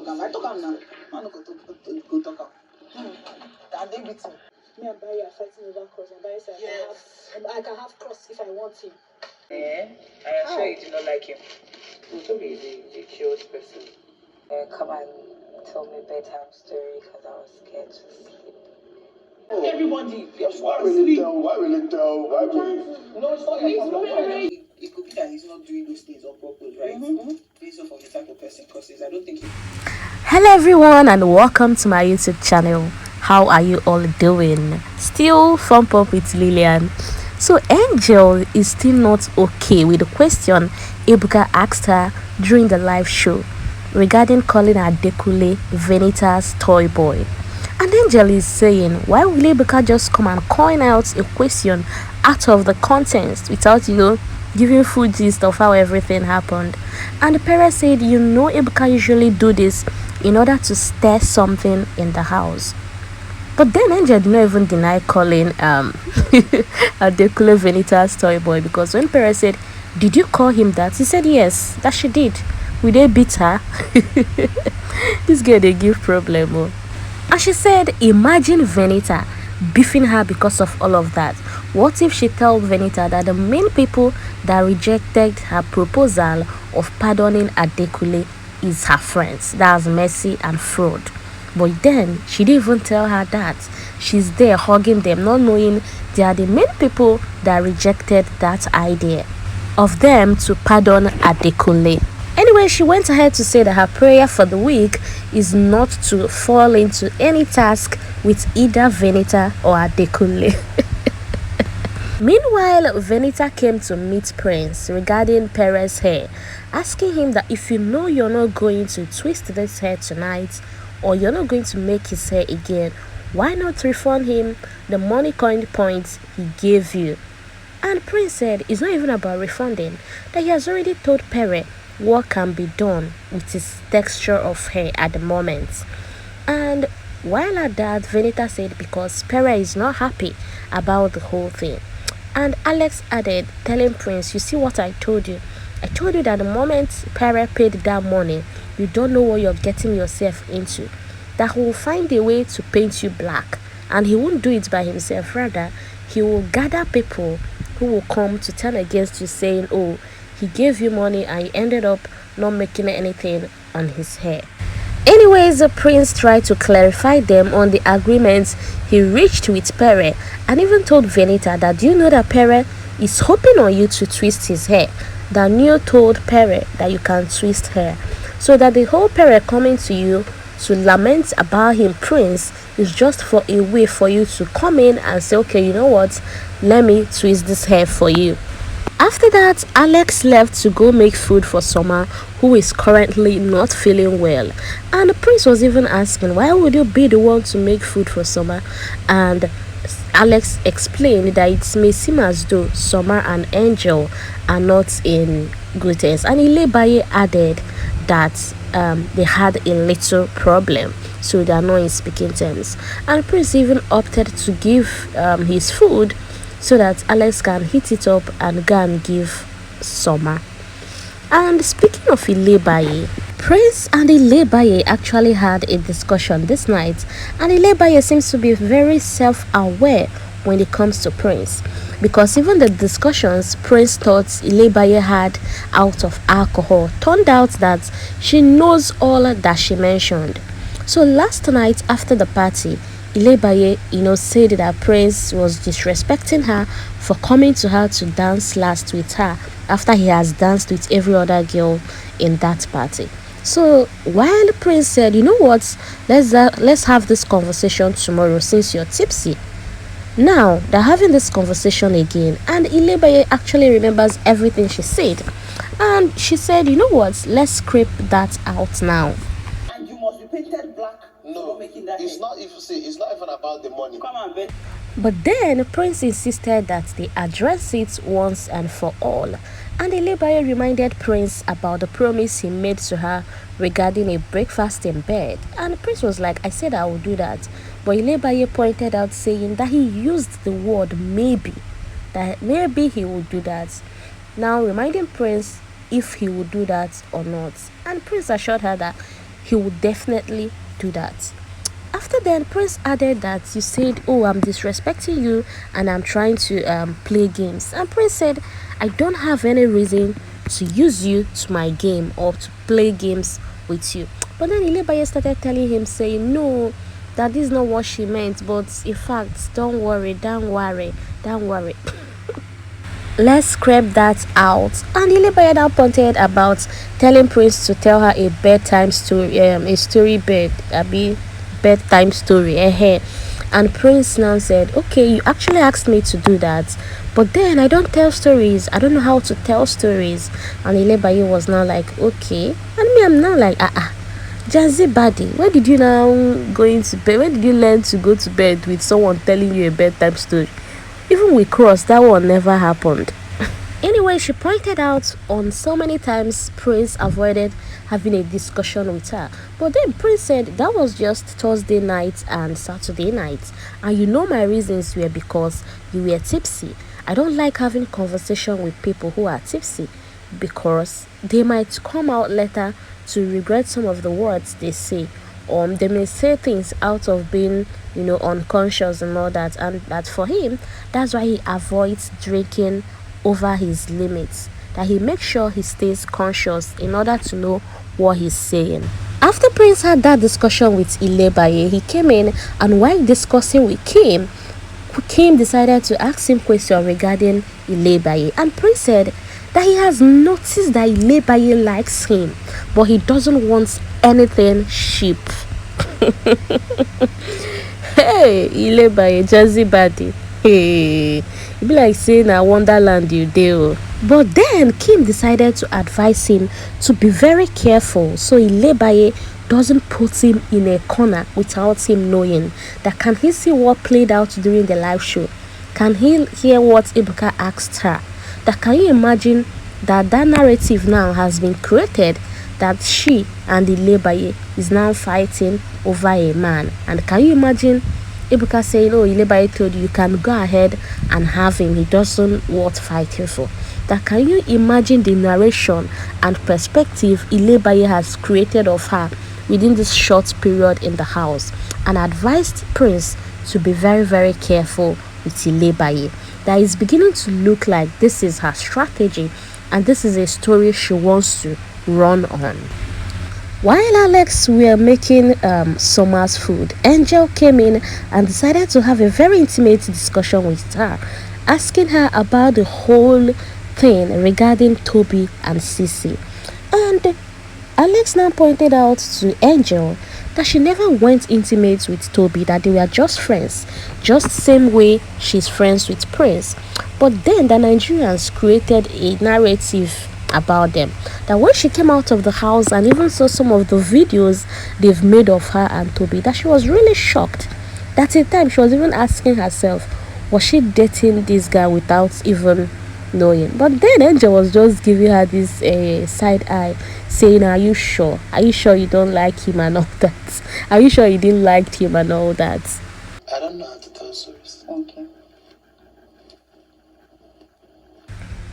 talk am. I talk am now. Man no go talk am. And they beat me. Me and Barry are fighting over cross, and Barry said I can have cross if I want him. Yeah, I am sure you do not like him. Toby is a curious person. Come and tell me bedtime story because I was scared to sleep. Everybody, why really tell? No, it's not your problem. It could be that he's not doing those things on purpose, right? Based off of the type of person, because I don't think he... Hello everyone and welcome to my YouTube channel. How are you all doing? Still Fun Pop with Lillian. So Angel is still not okay with the question Ebuka asked her during the live show regarding calling Adekule Venita's toy boy. And Angel is saying, why will Ebuka just come and coin out a question out of the context without, giving full gist of how everything happened? And Pere said, Ebuka usually do this in order to stir something in the house. But then Angel did not even deny calling Adekule Venita's toy boy, because when Pere said, did you call him that? He said yes, that she did. Will they beat her? This girl, they give problem. Oh. And she said, imagine Venita beefing her because of all of that. What if she tells Venita that the main people that rejected her proposal of pardoning Adekule is her friends? That's Mercy and Fraud. But then she didn't even tell her that. She's there hugging them, not knowing they are the main people that rejected that idea of them to pardon Adekule. Anyway, she went ahead to say that her prayer for the week is not to fall into any task with either Venita or Adekule. Meanwhile, Venita came to meet Prince regarding Pere's hair, asking him that if you're not going to twist this hair tonight, or you're not going to make his hair again, why not refund him the money coin points he gave you? And Prince said it's not even about refunding, that he has already told Pere what can be done with his texture of hair at the moment. And while at that, Venita said because Pere is not happy about the whole thing. And Alex added, telling Prince, you see what I told you? I told you that the moment Pere paid that money, you don't know what you're getting yourself into. That he will find a way to paint you black. And he won't do it by himself. Rather, he will gather people who will come to turn against you, saying, oh, he gave you money and he ended up not making anything on his hair. Anyways, the prince tried to clarify them on the agreements he reached with Pere, and even told Venita that, do you know that Pere is hoping on you to twist his hair? Daniel told Pere that you can twist hair. So that the whole Pere coming to you to lament about him, Prince, is just for a way for you to come in and say, okay, you know what, let me twist this hair for you. After that, Alex left to go make food for Summer, who is currently not feeling well. And the prince was even asking, why would you be the one to make food for Summer? And Alex explained that it may seem as though Summer and Angel are not in good terms. And Ilebaye added that they had a little problem, so they are not in speaking terms. And Prince even opted to give his food so that Alex can heat it up and go and give Summer. And speaking of Ilebaye, Prince and Ilebaye actually had a discussion this night, and Ilebaye seems to be very self-aware when it comes to Prince, because even the discussions Prince thought Ilebaye had out of alcohol turned out that she knows all that she mentioned. So last night after the party, Ilebaye, said that Prince was disrespecting her for coming to her to dance last with her after he has danced with every other girl in that party. So while Prince said, you know what, let's have this conversation tomorrow since you're tipsy. Now they're having this conversation again, and Ilebaye actually remembers everything she said, and she said, you know what, let's scrape that out now. And you must be painted black. No, it's not even about the money. Come on, babe. But then Prince insisted that they address it once and for all. And Ilebaye reminded Prince about the promise he made to her regarding a breakfast in bed. And Prince was like, I said I would do that. But Ilebaye pointed out, saying that he used the word maybe. That maybe he would do that. Now reminding Prince if he would do that or not. And Prince assured her that he would definitely do that. After then, Prince added that you said, "Oh, I'm disrespecting you and I'm trying to play games." And Prince said, "I don't have any reason to use you to my game or to play games with you." But then Ilebaye started telling him, saying, "No, that is not what she meant. But in fact, don't worry, don't worry, don't worry." Let's scrape that out. And Ilebaye now pointed about telling Prince to tell her a bedtime story, a story bedtime story. And Prince now said, "Okay, you actually asked me to do that, but then I don't tell stories. I don't know how to tell stories." And Ilebaye was now like, "Okay." And me, I'm now like, Jazzy Badi, where did you now going to bed? Where did you learn to go to bed with someone telling you a bedtime story? Even with Cross, that one never happened. Anyway, she pointed out on so many times Prince avoided having a discussion with her. But then Prince said that was just Thursday night and Saturday night. And you know my reasons were because you were tipsy. I don't like having conversation with people who are tipsy because they might come out later to regret some of the words they say. They may say things out of being, unconscious and all that. And that for him, that's why he avoids drinking over his limits, that he makes sure he stays conscious in order to know what he's saying. After Prince had that discussion with Ilebaye, he came in, and while discussing with Kim decided to ask him questions regarding Ilebaye. And Prince said that he has noticed that Ilebaye likes him, but he doesn't want anything cheap. Hey, Ilebaye, Jazzy Badi. Hey, it be like saying a Wonderland you do. But then Kim decided to advise him to be very careful so Ilebaye doesn't put him in a corner without him knowing. That can he see what played out during the live show? Can he hear what Ibuka asked her? That can you imagine that narrative now has been created that she and Ilebaye is now fighting over a man? And can you imagine Ibuka saying, "Oh, Ilebaye told you can go ahead and have him. He doesn't worth fighting for." That can you imagine the narration and perspective Ilebaye has created of her within this short period in the house, and advised Prince to be very, very careful with Ilebaye. That is beginning to look like this is her strategy and this is a story she wants to run on. While Alex were making Summer's food, Angel came in and decided to have a very intimate discussion with her, asking her about the whole thing regarding Toby and Sissy. And Alex now pointed out to Angel that she never went intimate with Toby, that they were just friends, just same way she's friends with Prince. But then the Nigerians created a narrative about them, that when she came out of the house and even saw some of the videos they've made of her and Toby, that she was really shocked. That at time she was even asking herself, was she dating this guy without even knowing? But then Angel was just giving her this side eye, saying, "Are you sure? Are you sure you don't like him and all that? Are you sure you didn't like him and all that?" I don't know how to tell stories. Okay.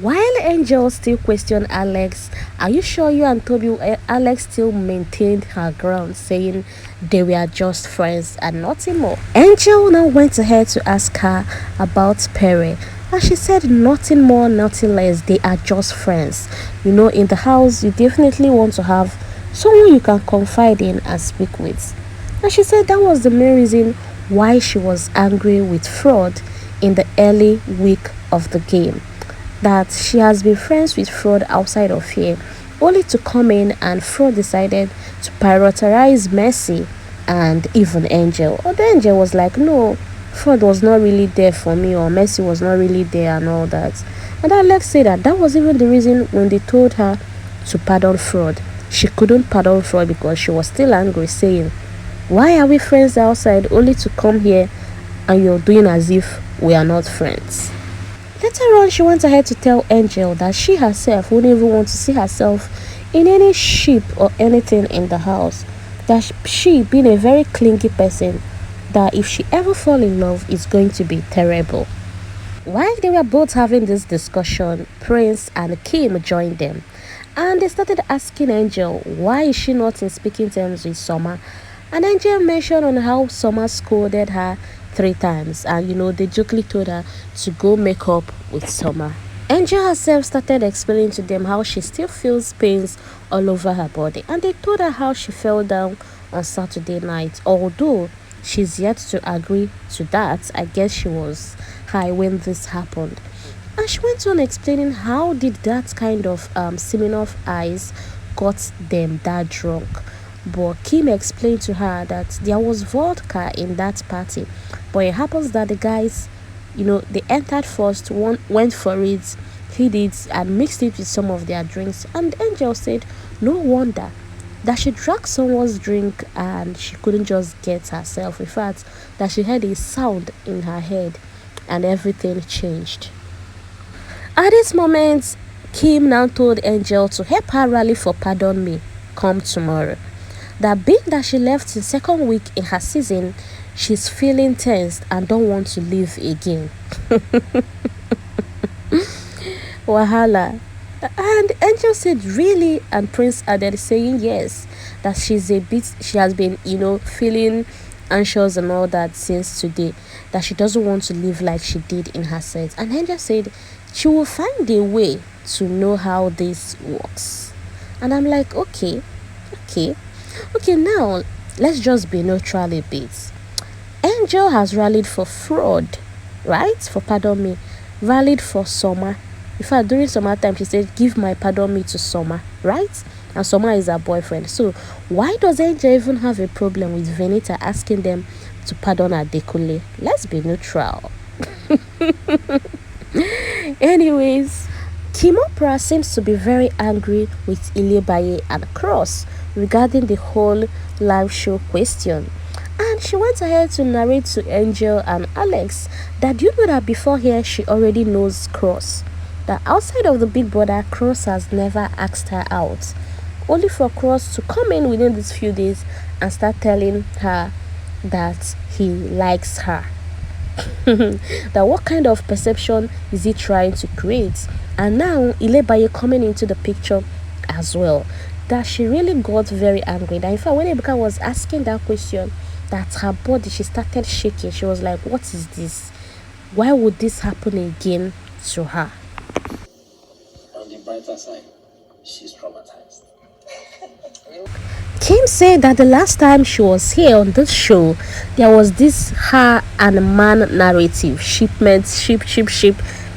While Angel still questioned Alex, "Are you sure you and Toby?" Alex still maintained her ground, saying they were just friends and nothing more. Angel now went ahead to ask her about Pere, and she said nothing more, nothing less. They are just friends. In the house, you definitely want to have someone you can confide in and speak with. And she said that was the main reason why she was angry with Fraud in the early week of the game. That she has been friends with Fraud outside of here, only to come in and Fraud decided to prioritize Mercy and even Angel. Or the Angel was like, "No, Fraud was not really there for me, or Mercy was not really there and all that." And Alex said that was even the reason when they told her to pardon Fraud. She couldn't pardon Fraud because she was still angry, saying, "Why are we friends outside only to come here and you're doing as if we are not friends?" Later on, she went ahead to tell Angel that she herself wouldn't even want to see herself in any ship or anything in the house. That she, being a very clingy person, that if she ever fall in love, it's going to be terrible. While they were both having this discussion, Prince and Kim joined them. And they started asking Angel why is she not in speaking terms with Summer. And Angel mentioned on how Summer scolded her 3 times, and they jokingly told her to go make up with Summer. Angel herself started explaining to them how she still feels pains all over her body, and they told her how she fell down on Saturday night. Although she's yet to agree to that, I guess she was high when this happened. And she went on explaining how did that kind of Smirnoff ice got them that drunk. But Kim explained to her that there was vodka in that party, but it happens that the guys, they entered first, one went for it, hid it, and mixed it with some of their drinks. And Angel said, no wonder that she drank someone's drink and she couldn't just get herself. In fact, that she heard a sound in her head and everything changed. At this moment, Kim now told Angel to help her rally for Pardon Me come tomorrow. That being that she left in second week in her season, she's feeling tensed and don't want to leave again. Wahala. And Angel said really, and Prince added saying yes, that she has been, feeling anxious and all that since today, that she doesn't want to live like she did in her set. And Angel said she will find a way to know how this works. And I'm like, okay, now let's just be neutral a bit. Angel has rallied for fraud, right? For Pardon Me, rallied for Summer. In fact, during summertime, she said, give my Pardon Me to Summer, right? And Summer is her boyfriend. So why does Angel even have a problem with Venita asking them to pardon Adekule? Let's be neutral. Anyways, Kimopra seems to be very angry with Ilebaye and Cross regarding the whole live show question. And she went ahead to narrate to Angel and Alex that you know that before here she already knows Cross. That outside of the Big Brother, Cross has never asked her out. Only for Cross to come in within these few days and start telling her that he likes her. That what kind of perception is he trying to create? And now Ilebaye coming into the picture as well. That she really got very angry. That in fact when Ebuka was asking that question, that her body, she started shaking. She was like, what is this? Why would this happen again to her? On the brighter side, she's traumatized. Kim said that the last time she was here on this show, there was this her and man narrative, ship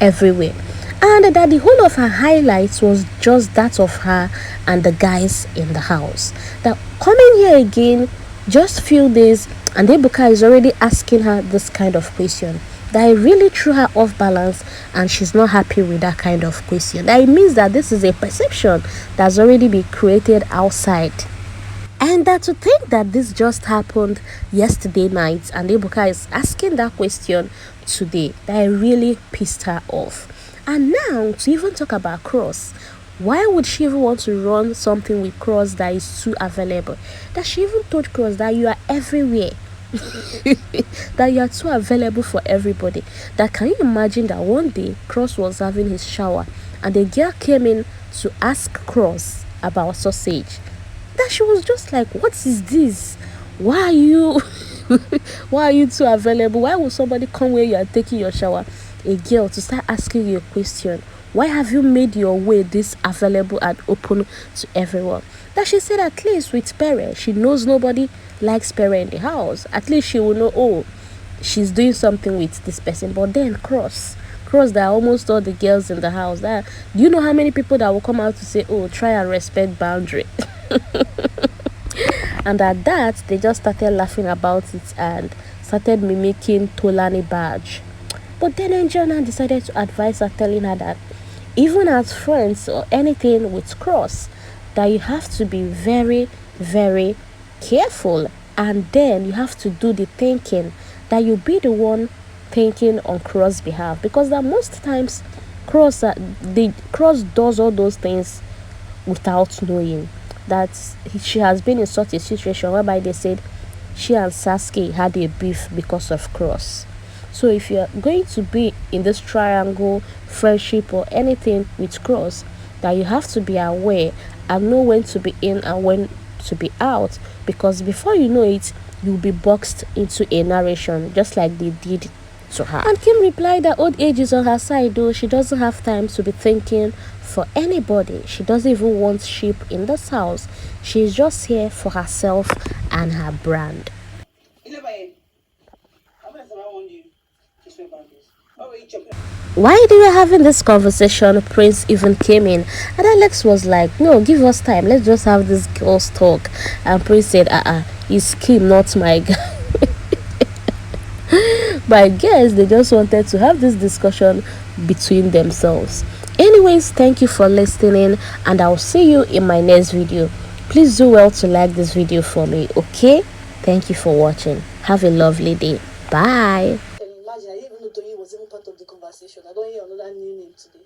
everywhere. And that the whole of her highlights was just that of her and the guys in the house. That coming here again, just few days, and Ebuka is already asking her this kind of question. That it really threw her off balance and she's not happy with that kind of question. That it means that this is a perception that's already been created outside. And that to think that this just happened yesterday night and Ebuka is asking that question today, that it really pissed her off. And now to even talk about Cross, why would she even want to run something with Cross that is too available? That she even told Cross that you are everywhere. That you are too available for everybody. That can you imagine that one day Cross was having his shower and the girl came in to ask Cross about sausage. That she was just like, what is this? Why are you why are you too available? Why would somebody come where you are taking your shower, a girl, to start asking you a question? Why have you made your way this available and open to everyone? That she said at least with Pere, she knows nobody likes Pere in the house. At least she will know, oh, she's doing something with this person. But then Cross, that almost all the girls in the house. That, do you know how many people that will come out to say, oh, try and respect boundary? And at that, they just started laughing about it and started mimicking Tolani badge. But then Angel now decided to advise her, telling her that even as friends or anything with Cross, that you have to be very, very careful, and then you have to do the thinking, that you be the one thinking on Cross' behalf, because that most times Cross does all those things without knowing. That she has been in such a situation whereby they said she and Sasuke had a beef because of Cross. So if you're going to be in this triangle friendship or anything with Cross, that you have to be aware and know when to be in and when to be out, because before you know it, you'll be boxed into a narration just like they did to her. And Kim replied that old age is on her side, though she doesn't have time to be thinking for anybody. She doesn't even want sheep in this house. She's just here for herself and her brand. Ilebaye, I'm going to want you to speak about this. Oh, you chopping. While they were having this conversation, Prince even came in, and Alex was like, no, give us time, let's just have this girls talk. And Prince said, it's Kim, not my guy. But I guess they just wanted to have this discussion between themselves. Anyways, thank you for listening, and I'll see you in my next video. Please do well to like this video for me, okay? Thank you for watching. Have a lovely day. Bye. Imagine, I didn't even know Tony was even part of the conversation. I don't hear another new name today.